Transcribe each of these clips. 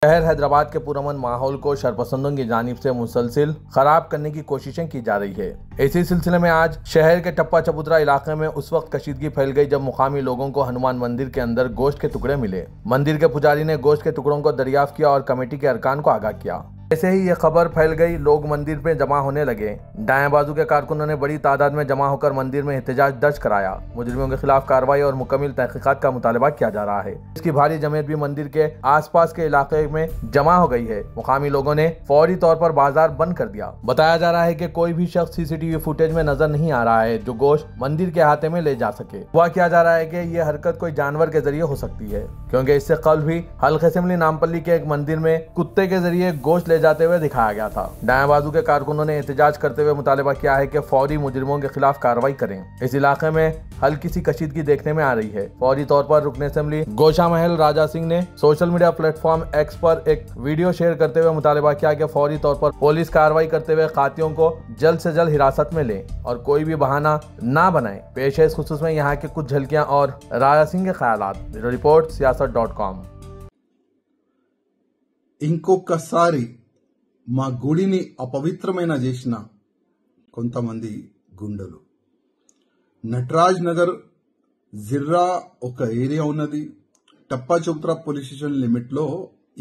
शहर हैदराबाद के पुरअमन माहौल को शरपसंदों की जानिब से मुसलसिल खराब करने की कोशिशें की जा रही है। इसी सिलसिले में आज शहर के टप्पा चबूतरा इलाके में उस वक्त कशीदगी फैल गई जब मुकामी लोगों को हनुमान मंदिर के अंदर गोश्त के टुकड़े मिले। मंदिर के पुजारी ने गोश्त के टुकड़ों को दरियाफ्त किया और कमेटी के अरकान को आगाह किया। ऐसे ही ये खबर फैल गई, लोग मंदिर में जमा होने लगे। दाएं बाजू के कारकुनों ने बड़ी तादाद में जमा होकर मंदिर में एहतजाज दर्ज कराया। मुजरिमों के खिलाफ कार्रवाई और मुकम्मल तहकीकात का मुतालबा किया जा रहा है। इसकी भारी जमात भी मंदिर के आसपास के इलाके में जमा हो गई है। मुकामी लोगों ने फौरी तौर पर बाजार बंद कर दिया। बताया जा रहा है कि कोई भी शख्स सीसीटीवी फुटेज में नजर नहीं आ रहा है जो गोश्त मंदिर के अहाते में ले जा सके। हुआ किया जा रहा है कि ये हरकत कोई जानवर के जरिए हो सकती है, क्योंकि इससे कल भी हल्के असेंबली नामपल्ली के एक मंदिर में कुत्ते के जरिए गोश्त ले जाते हुए दिखाया गया था। दाएं बाजू के कारकुनों ने एहतजाज करते हुए मुतालबा किया है कि फौरी मुजरिमों के खिलाफ कार्रवाई करें। इस इलाके में हल्की सी कशीदगी देखने में आ रही है। फौरी तौर पर रुकन असेंबली गोशा महल राजा सिंह ने सोशल मीडिया प्लेटफॉर्म एक्स पर एक वीडियो शेयर करते हुए मुतालबा किया कि फौरी तौर पर पुलिस कार्रवाई करते हुए कातियों को जल्द से जल्द हिरासत में ले और कोई भी बहाना ना बनाए। पेश है इस खुसूस में यहाँ के कुछ झलकियां और राजा सिंह के ख्यालात। Bureau report siyaasat.com। ఇంకొకసారి మా గుడిని అపవిత్రమైన చేసిన కొంతమంది గుండెలు. నటరాజ్ నగర్ జిర్రా ఒక ఏరియా ఉన్నది. టప్పా చౌత్రా పోలీస్ స్టేషన్ లిమిట్ లో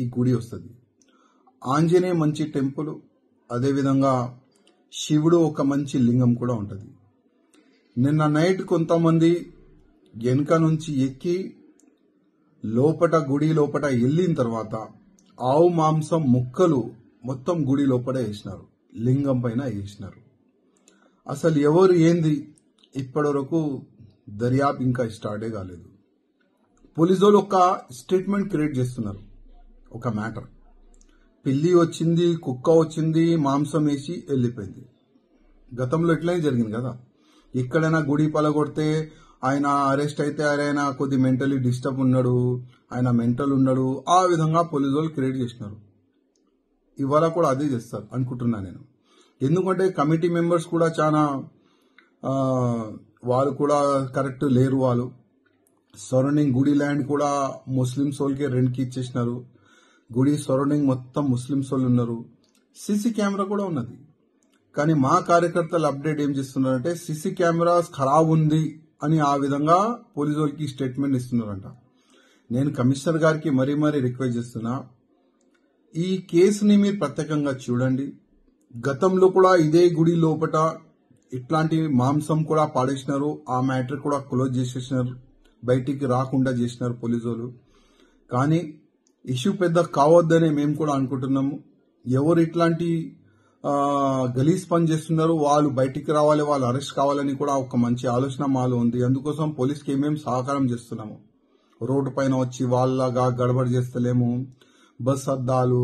ఈ గుడి వస్తుంది. ఆంజనేయ మంచి టెంపుల్, అదేవిధంగా శివుడు ఒక మంచి లింగం కూడా ఉంటుంది. నిన్న నైట్ కొంతమంది వెనుక నుంచి ఎక్కి లోపట గుడి లోపట వెళ్ళిన తర్వాత ఆవు మాంసం ముక్కలు మొత్తం గుడి లోపల వేసినారు, లింగం పైన వేసినారు. అసలు ఎవరు ఏంది ఇప్పటి వరకు దర్యాప్తు ఇంకా స్టార్టే కాలేదు. పోలీసు వాళ్ళు ఒక స్టేట్మెంట్ క్రియేట్ చేస్తున్నారు. ఒక మ్యాటర్, పిల్లి వచ్చింది, కుక్క వచ్చింది, మాంసం వేసి వెళ్ళిపోయింది. గతంలో ఇట్లనే జరిగింది కదా. ఎక్కడైనా గుడి పలగొడితే ఆయన అరెస్ట్ అయితే ఆయన కొద్ది మెంటలీ డిస్టర్బ్ ఉన్నాడు, ఆయన మెంటల్ ఉన్నాడు, ఆ విధంగా పోలీసు వాళ్ళు క్రియేట్ చేసినారు. ఇవాళ కూడా అదే చేస్తారు అనుకుంటున్నా నేను. ఎందుకంటే కమిటీ మెంబర్స్ కూడా చాలా వాళ్ళు కూడా కరెక్ట్ లేరు. వాళ్ళు సరౌండింగ్ గుడి ల్యాండ్ కూడా ముస్లిమ్స్ వాళ్ళకి రెంట్కి ఇచ్చేసినారు. గుడి సరౌండింగ్ మొత్తం ముస్లిమ్స్ వాళ్ళు ఉన్నారు. సీసీ కెమెరా కూడా ఉన్నది. కానీ మా కార్యకర్తలు అప్డేట్ ఏం చేస్తున్నారంటే సీసీ కెమెరాస్ ఖరాబ్ ఉంది అని ఆ విధంగా పోలీసు వాళ్ళకి స్టేట్మెంట్ ఇస్తున్నారంట. నేను కమిషనర్ గారికి మరీ రిక్వెస్ట్ చేస్తున్నా, ఈ కేసుని మీరు ప్రత్యేకంగా చూడండి. గతంలో కూడా ఇదే గుడి లోపల ఇట్లాంటి మాంసం కూడా పాడేసినారు. ఆ మ్యాటర్ కూడా క్లోజ్ చేసేసినారు, బయటికి రాకుండా చేసినారు పోలీసు వాళ్ళు. కానీ ఇష్యూ పెద్ద కావద్దని మేము కూడా అనుకుంటున్నాము. ఎవరు ఇట్లాంటి గలీజ్ పని చేస్తున్నారు వాళ్ళు బయటికి రావాలి, వాళ్ళు అరెస్ట్ కావాలని కూడా ఒక మంచి ఆలోచన మాలో ఉంది. అందుకోసం పోలీస్కి ఏమేమి సహకారం చేస్తున్నాము. రోడ్డు పైన వచ్చి వాళ్ళగా గడబడి చేస్తలేము. బస్ అద్దాలు,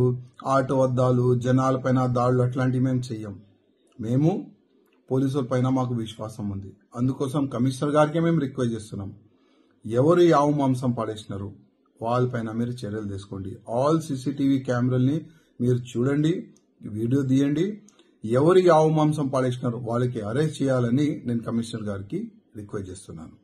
ఆటో అద్దాలు, జనాల పైన దాడులు అట్లాంటివి మేము చెయ్యం. మేము పోలీసుల పైన మాకు విశ్వాసం ఉంది. అందుకోసం కమిషనర్ గారికి మేము రిక్వెస్ట్ చేస్తున్నాం, ఎవరు ఈ ఆవు మాంసం పాడేసినారు వాళ్ళపైన మీరు చర్యలు తీసుకోండి. ఆల్ సీసీటీవీ కెమెరాల్ని మీరు చూడండి, వీడియో తీయండి. ఎవరు ఈ ఆవు మాంసం పాడేసినారు వాళ్ళకి అరెస్ట్ చేయాలని నేను కమిషనర్ గారికి రిక్వెస్ట్ చేస్తున్నాను.